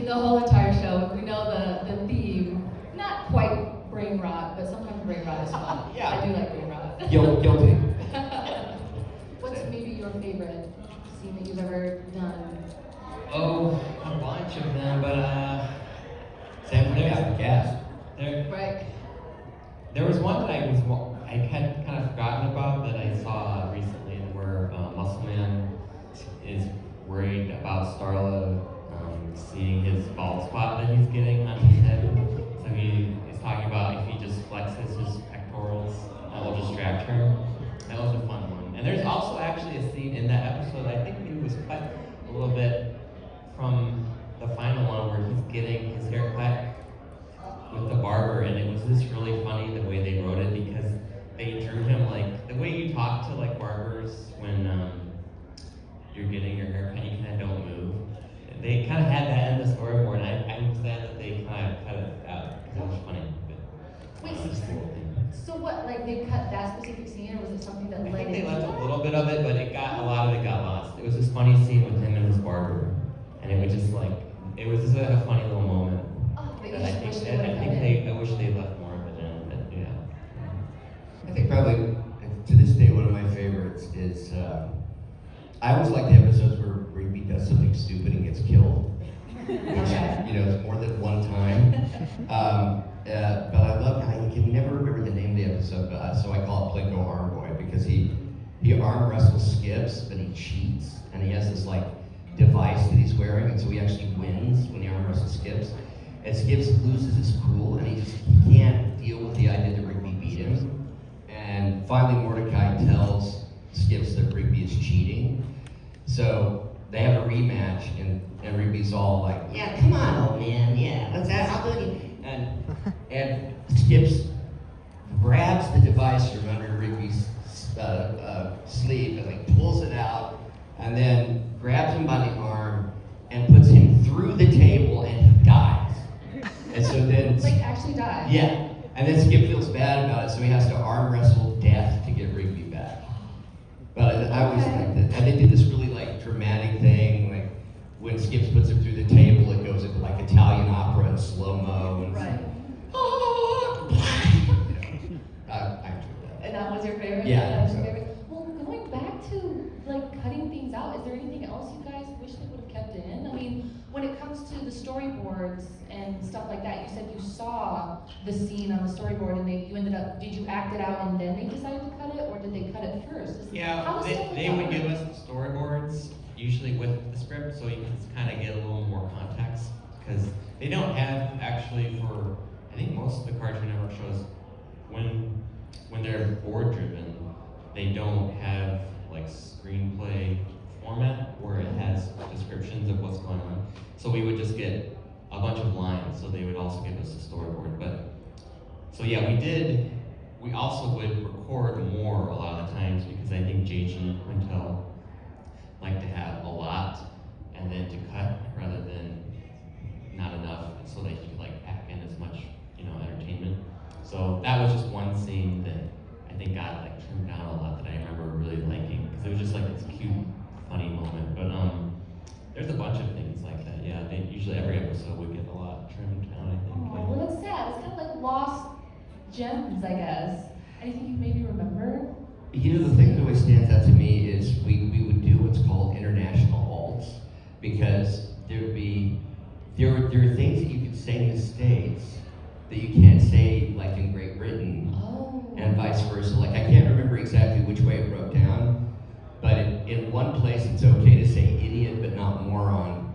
the whole entire show. We know the theme, not quite brain rot, but sometimes brain rot is fun. Yeah. I do like brain rot. Guilty. What's maybe your favorite scene that you've ever done? Oh, a bunch of them, but Same thing as the cast. Right. There was one that I had kind of forgotten about that I saw recently, where Muscle Man is worried about Starla seeing his bald spot that he's getting on his head. So he is talking about if he just flexes his pectorals, that will distract her. That was a fun one. And there's also actually a scene in that episode I think maybe was cut a little bit from the final one where he's getting his hair cut with the barber, and it was just really funny the way they wrote it, because they drew him like the way you talk to like barbers when you're getting your hair cut, you kind of don't move. They kind of had that in the storyboard, and I'm sad that they kind of cut it out because it was funny. But Wait, just a little thing. so what, like they cut that specific scene, or was it something that I led think they into left that? a little bit of it, but a lot of it got lost. It was this funny scene with him and his barber, and it was just like a funny little moment. Oh, but you And I just think wish they would have cut it. I wish they left more of it in, but yeah. I think probably to this day one of my favorites is I always like the episodes where Rigby does something stupid and gets killed. Which, it's more than one time. But I love, I can never remember the name of the episode, so I call it Plinko Arm Boy, because he arm wrestles Skips, but he cheats, and he has this like device that he's wearing, and so he actually wins when he arm wrestles Skips. And Skips loses his cool, and he can't deal with the idea that Rigby beat him. And finally Mordecai tells Skips that Rigby is cheating. So they have a rematch, and Rigby's all like, yeah, come on, old man, yeah, let's have, I'll do it. And Skips grabs the device from under Rigby's sleeve and like pulls it out, and then grabs him by the arm and puts him through the table, and he dies. And so then, Like actually died. yeah, and then Skip feels bad about it, so he has to arm wrestle death to get Rigby back. But I always liked it. And they did this really like dramatic thing, like when Skips puts him through the table, it goes into like Italian opera in slow-mo. And Right. I enjoyed that. And that was your favorite? Yeah, That was your so- favorite? Well, going back to like cutting things out, is there anything else you guys wish they would have kept in? I mean, when it comes to the storyboards and stuff like that, you said you saw the scene on the storyboard and you ended up, did you act it out and then they decided to cut it, or did they cut it first? How Yeah, does stuff like they that would work? give us the storyboards, usually with the script, so you can kind of get a little more context, because they don't have actually for, I think most of the Cartoon Network shows, when they're board driven, they don't have like screenplay format where it has descriptions of what's going on. So we would just get a bunch of lines, so they would also give us the storyboard. But so yeah, we also would record more a lot of the times, because I think JG Quintel liked to have a lot and then to cut rather than not enough, so that he could like pack in as much, entertainment. So that was just one scene that I think got like trimmed down a lot, that I remember really liking, because it was just like this cute, funny moment. But there's a bunch of things like that. Yeah, usually every episode would get a lot trimmed down, I think. Oh, well, that's sad. It's kind of like lost gems, I guess. Anything you maybe remember? The thing that always stands out to me is we would do what's called international alts, because there are things that you could say in the States that you can't say like in Great Britain, Oh. and vice versa. Like I can't remember exactly which way it broke down, but in one place it's okay to say idiot but not moron,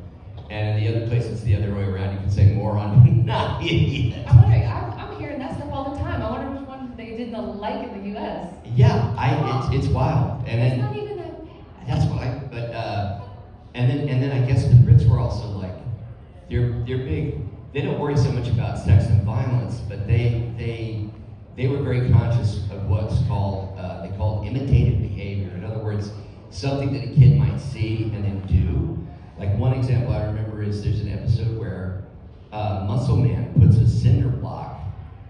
and in the other place it's the other way around. You can say moron but not idiot. I'm wondering, I'm hearing that stuff all the time. I wonder which one they didn't like in the U.S. Yeah, it's wild, and It's then not even that bad. that's why. But and then I guess the Brits were also like they're big. They don't worry so much about sex and violence, but they were very conscious of what's called they called imitated behavior. In other words, something that a kid might see and then do. Like one example I remember is there's an episode where Muscle Man puts a cinder block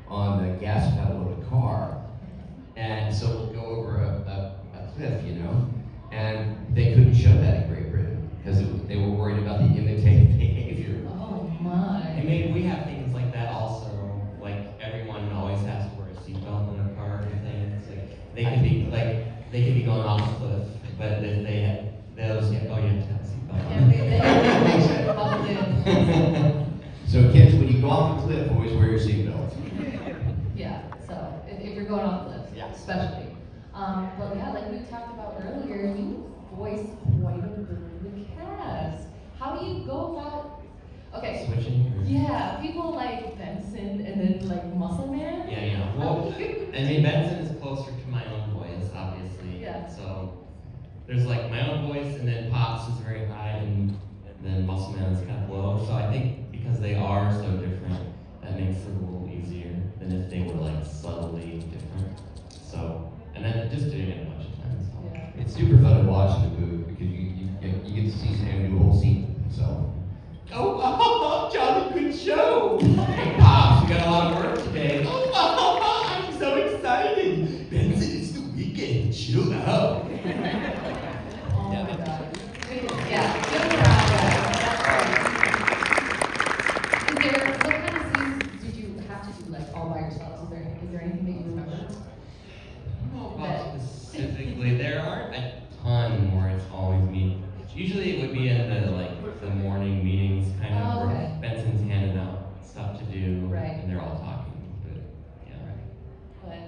on the gas pedal of the car, and so we'll go over a cliff, and they couldn't show that in Great Britain because they were worried about the imitated behavior. Oh we have things like that also. Like everyone always has to wear a seatbelt in a car and things. Like they could be going off a cliff, but if they'll just get, oh, you have to have a seatbelt Yeah, on. they have to make sure it's buckled in. So kids, when you go off a cliff, always wear your seatbelt. Yeah, so if you're going off cliffs, Yeah. especially. But yeah, like we talked about earlier, you voice quite a bit of the cast. How do you go about, okay, Switching? Or- yeah, people like Benson and then like Muscle Man. Yeah. Well, I mean, Benson is closer to my own voice, obviously. Yeah. So there's like my own voice, and then Pops is very high, and then Muscle Man is kind of low. So I think because they are so different, that makes it a little easier than if they were like subtly different. So, and then just doing it a bunch of times. So. Yeah. It's super fun to watch in the booth because you get to see Sam do a whole scene. So. Oh, Johnny, good show! Hey, Pops, we got a lot of work today. Oh, I'm so excited! Benson, it's the weekend. Chill out. Oh my god. Yeah, good job, guys. Is there, what kind of scenes did you have to do like all by yourselves? Is there anything that you remember? I don't know about specifically. There aren't a ton where it's always me. Usually it would be in the morning meetings, kind of Oh, okay. where Benson's handing out stuff to do, Right. and they're all talking. But yeah. But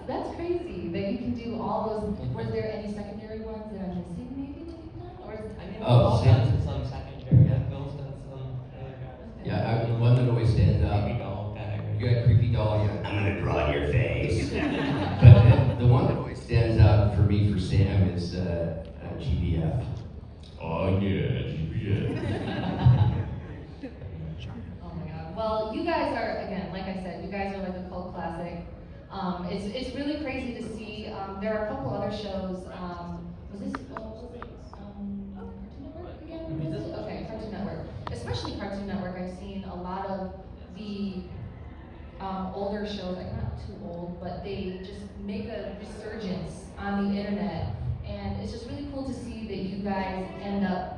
that's crazy that you can do all those. Was there any secondary ones that I'm missing maybe that you've done? Or is it, I mean, Oh, Bill's Sam. done some secondary. Yeah, Bill's done some other guys. Yeah, I'm the one that always stands up. Creepy doll guy. You got a creepy doll, yeah. I'm gonna draw your face. But the one that always stands out for me for Sam is GBF. Oh yeah, GBF. Oh my god. Well, you guys are, again, like I said, you guys are like a cult classic. It's really crazy to see. There are a couple other shows. Was this, what was it? Cartoon Network again? Was it? Okay, Cartoon Network. Especially Cartoon Network, I've seen a lot of the older shows, like not too old, but they just make a resurgence on the internet. And it's just really cool to see that you guys end up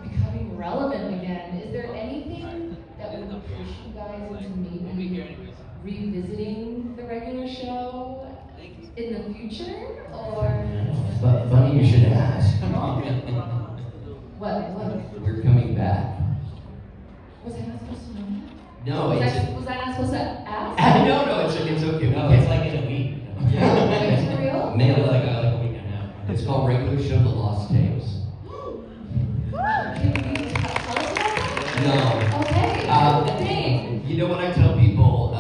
becoming relevant again. Is there anything that would push you guys into maybe revisiting the regular show in the future? Or But funny you should ask. what? We're coming back. Was I not supposed to know No, that? it's Was I not supposed to ask? no, it's okay. No, it's like in a week. Wait, is it real? Mail it like a week and a half. It's called Regular Show The Lost Tapes. Can you tell us about that? No. Okay. Dang. You know what I tell people,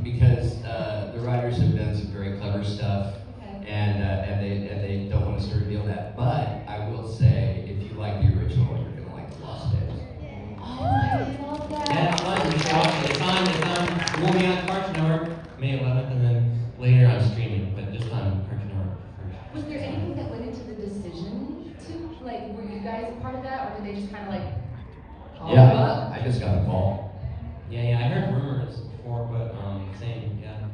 because the writers have done some very clever stuff, Okay. and they don't want us to reveal that. But I will say, if you like the original, you're gonna like The Lost Tapes. Oh, I love that. Yeah, it's fun. You should watch it. It's on. It will be on Cartoon Network May 11th, and then later on streaming, but just on Cartoon Network first. Was there anything that went into the decision to, like, were you guys a part of that, or did they just kind of like, call you Yeah, up? I just got the call. Yeah, I heard rumors before, but same, yeah.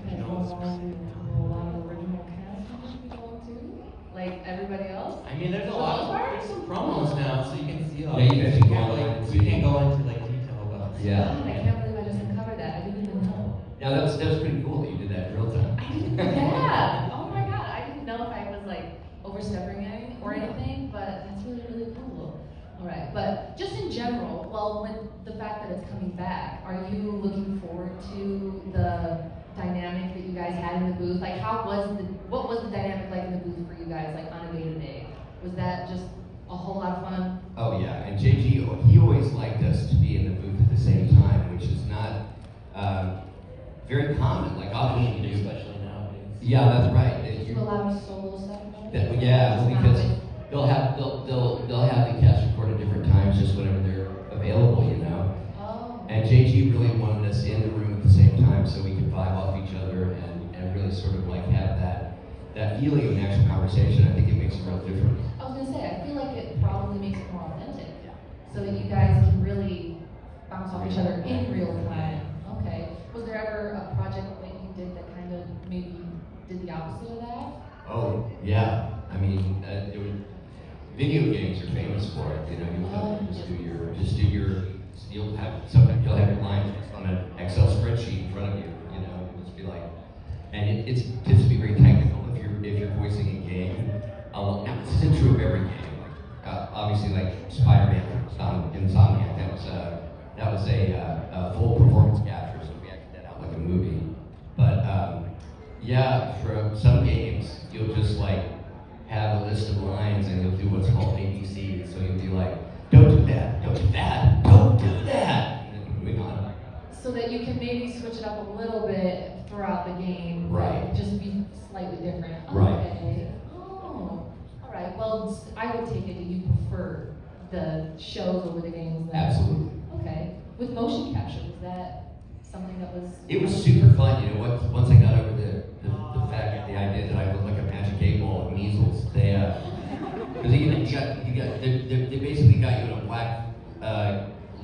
Okay, You know, it's- a lot of original cast members we go to, like everybody else. I mean, there's some promos now, so you can see all. Yeah, you guys can go can't, online and we see. can go into like detail about. Yeah. God, I can't believe I just uncovered that. I didn't even know. Yeah, that was pretty cool that you did that in real time. I didn't, yeah. Oh my God, I didn't know if I was like overstepping any or anything, but that's really, really cool. All right, but just in general, well, with the fact that it's coming back, are you looking forward to the dynamic that you guys had in the booth? Like, what was the dynamic like in the booth for you guys, like on a day-to-day? Was that just a whole lot of fun? Oh yeah, and JG, he always liked us to be in the booth at the same time, which is not very common. Like often you do. Especially nowadays. Yeah, that's right. Did you allow solo stuff? Yeah, Just not because with- they'll have the cast record at different times, just whenever they're available, you know. Oh. And JG really wanted us in the room at the same time so we could vibe off each other and really sort of like have that feeling of an actual conversation. I think it makes a real difference. I was gonna say, I feel like it probably makes it more authentic, so that you guys can really bounce off each other in real time. Okay. Was there ever a project that you did that kind of maybe did the opposite of that? Oh yeah, I mean, video games are famous for it. You know, you Oh, just do your Sometimes you'll have your lines just on an Excel spreadsheet in front of you, you know, it'll just be like, and it's just to be very technical if you're voicing a game. Now, this isn't true of every game. Obviously, like Spider-Man on Insomniac, that was a full performance capture, so we acted that out like a movie. But yeah, for some games, you'll just like have a list of lines and you'll do what's called ABC. So you'll be like, don't do that, don't do that, don't do that, and then moving on. So that you can maybe switch it up a little bit throughout the game. Right. Just be slightly different. Right. Okay. Oh, all right. Well, I would take it that you prefer the shows over the games. Then. Absolutely. Okay. With motion capture, was that something that was? It was super fun, you know. Once I got over the fact, the idea that I looked like a magic 8-ball with measles, because they basically got you in a black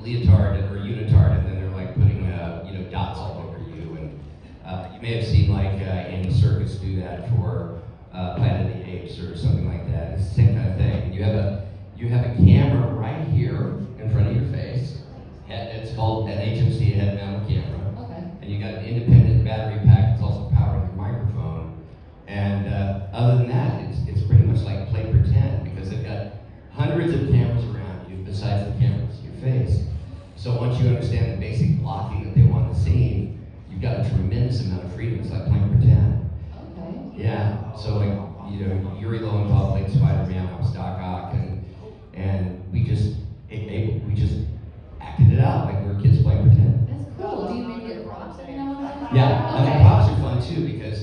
leotard or unitard, and then they're like putting dots all over you. And you may have seen like Andy Serkis do that for Planet of the Apes or something like that. It's the same kind of thing. You have a camera right here in front of your face. It's called an HMC head-mounted camera. Okay. And you got an independent battery pack that's also powering your microphone. And other than that, it's pretty much like play pretend, because they've got hundreds of cameras around you besides the cameras in your face. So once you understand the basic blocking that they want in the scene, you've got a tremendous amount of freedom. It's like playing pretend. Okay. Yeah. So like, Yuri Lowenthal played Spider-Man, I was Doc Ock, and we just acted it out like we were kids playing pretend. That's cool. Do you maybe get props every now and then? Yeah, Okay. and the props are fun too, because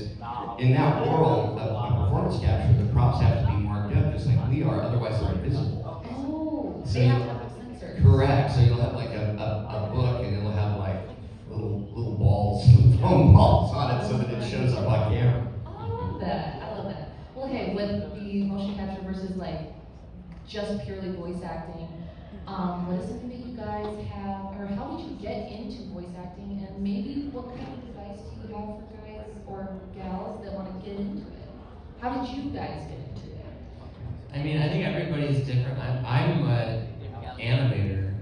in that world of performance capture, the props have to be marked up just like we are, otherwise they're invisible. Oh, So they you- have to have a sensor. Correct. So you'll have like a book, and it'll have like little balls, foam balls on it, so that it shows up on camera. Oh, I love that. I love that. Well, hey, with the motion capture versus like just purely voice acting, what is something that you guys have, or how did you get into voice acting, and maybe what kind of advice do you have for guys or gals that want to get into it? How did you guys get into it? I mean, I think everybody's different. I'm an animator,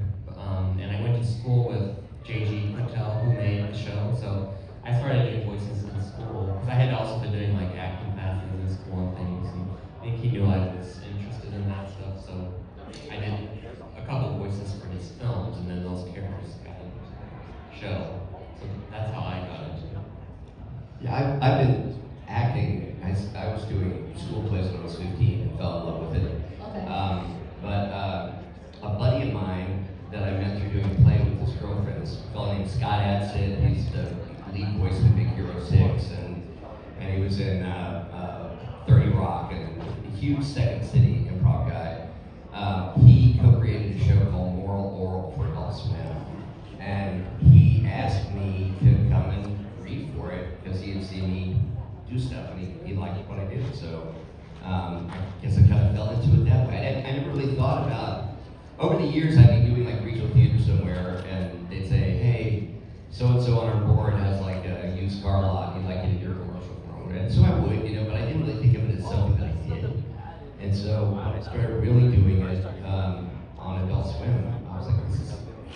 and I went to school with J.G. Patel, who made the show. So I started doing voices in school, because I had also been doing like acting classes in school and things. And I think he knew I was interested in that stuff, so I did a couple of voices for his films, and then those characters got into the show. So that's how I got into it. Yeah, I've been acting. I was doing school plays when I was 15 and fell in love with it. Okay. But a buddy of mine that I met through doing a play with his girlfriend, this fellow named Scott Adsit, he's the lead voice in Big Hero 6, and he was in 30 Rock, and a huge Second City improv guy. He co-created a show called Moral Oral for Adult Swim, and he asked me to come and read for it because he had seen me do stuff, and he liked what I did. So I guess I kind of fell into it that way. I never really thought about. Over the years, I'd be doing like regional theater somewhere, and they'd say, "Hey, so and so on our board has like a used car lot. You'd like you to do a commercial for it." And so I would, but I didn't really think of it as something that I did. And so when I started really doing it on Adult Swim, I was like, "This is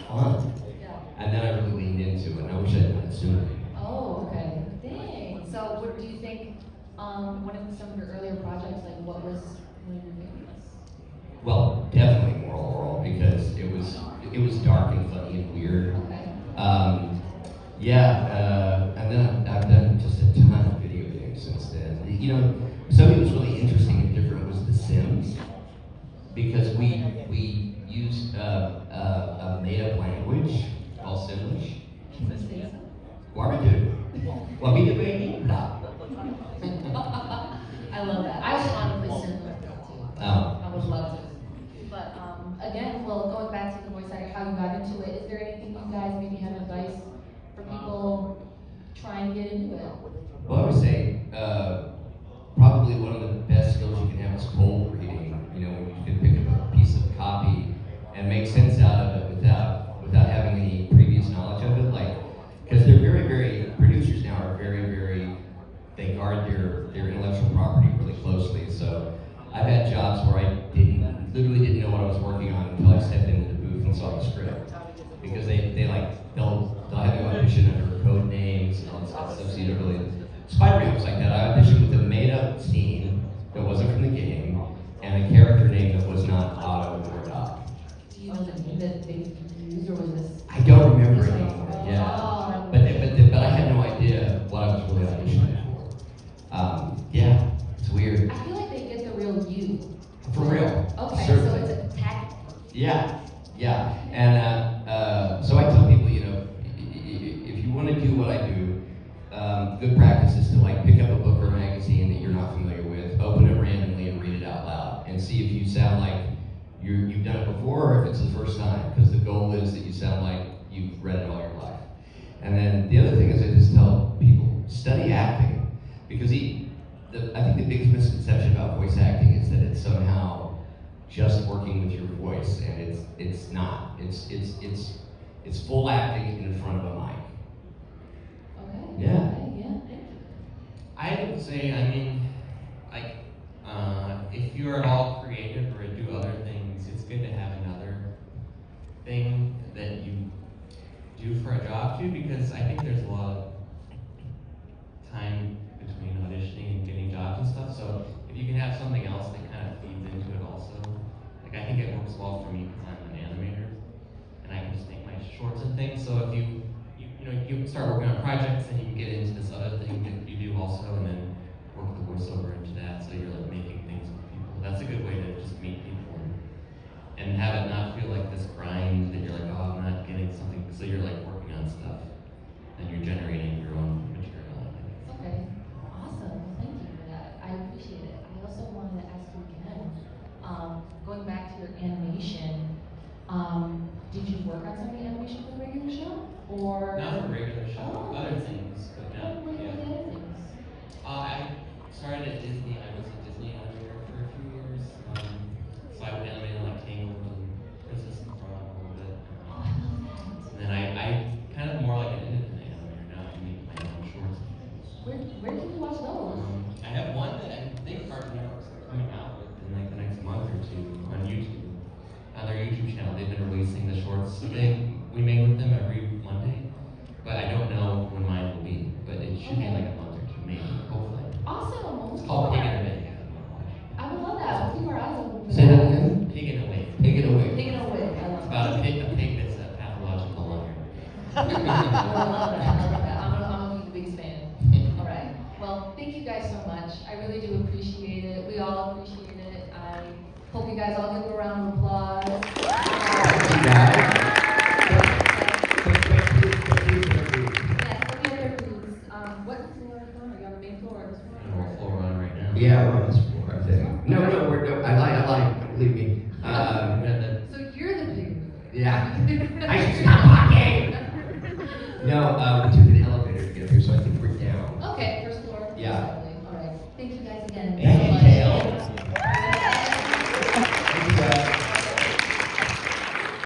fun." Yeah. And then I really leaned into it, and I wish I'd done it sooner. Oh, okay. Dang. So, what do you think? One of some of your earlier projects, like what was one of your favorites? Well, definitely Moral Oral, because it was dark and funny and weird. Okay. And then I've done just a ton of video games since then. Something that was really interesting and different was The Sims, because we used a made-up language called Simlish. Can you say so? Barbecue. Well, we did baby. No. I love that. I would want to play Cinnamon too. Oh. I would love to. But again, well, going back to the voice acting, how you got into it, is there anything you guys maybe have advice for people trying to get into it? Well, I would say probably one of the best skills you can have is cold reading. When you can pick up a piece of copy and make sense out of it without having any previous knowledge of it. Because they're very, very, producers now are very, very, they guard their intellectual property really closely. So I've had jobs where I literally didn't know what I was working on until I stepped into the booth and saw the script. because they'll have you audition under code names and all this kind of stuff, so you don't really. Spider-Man was like that. I auditioned with a made-up scene that wasn't from the game and a character name that was not Otto or Doc. Do you know the name that they used, or was this? I don't remember anymore. Yeah, Oh. but I had no idea what I was really auditioning for. Yeah, it's weird. I feel like they get the real you. For real. Okay, Certainly. so it's a tag. Yeah, and so I tell people, if you want to do what I do, good practice is to like pick up a book or a magazine that you're not familiar with, open it randomly and read it out loud, and see if you sound like you've done it before or if it's the first time, because the goal is that you sound like you've read it all your life. And then the other thing is I just tell people, study acting, because I think the biggest misconception about voice acting is that it's somehow just working with your voice, and it's not. It's full acting in front of a mic. Okay. Yeah. Okay, yeah, thank you. I would say, I mean, like, if you're at all creative or do other things, it's good to have another thing that you do for a job too, because I think there's a lot of time between auditioning and getting jobs and stuff. So if you can have something else that kind of feeds into it also, like I think it works well for me because I'm an animator and I can just make my shorts and things. So if you start working on projects, then you can get into this other thing that you do also, and then work the voiceover into that. So you're like making things with people. That's a good way to just meet people and have it not feel like this grind that you're like, oh, I'm not getting something. So you're like working on stuff and you're generating your own material. Okay, awesome. Well, thank you for that. I appreciate it. I also wanted to ask you again, going back to your animation, did you work on some of the animation for the regular show? Or Not for regular show, Oh. other things, but not, What were the yeah. other things? I started at Disney. I was a Disney animator for a few years. So I would animate like Tangled and Princess and the Frog a little bit. Oh, I love that. And then I kind of more like an independent animator now. I make my own shorts and things. Where can you watch those? I have one that I think Cartoon Network's coming out with in like the next month or two on YouTube. On their YouTube channel, they've been releasing the shorts. We make with them every Monday, but I don't know when mine will be. But it should be Okay. like a month or two, maybe, hopefully. Awesome. It's called Pig in a Wig. I would love that. We'll keep our eyes open for Say that again? Pig in a Wig. Take it away. Take it away. I love It's that. about a pig that's a pathological liar. I love that. I love that. I'm a big fan. All right. Well, thank you guys so much. I really do appreciate it. We all appreciate it. I hope you guys all give a round of applause. Thank you, guys. Yes, let me have their booths. What floor are you on? Are you on the main floor or this floor? And we're full run right now. Yeah, we're on this floor, I think. No, I lied. Don't believe me. We got the- So you're the big booth. Yeah. I should stop talking. No, we took an elevator to get up here, so I think we're down. Okay, first floor. Yeah. All right. Thank you guys again. Thank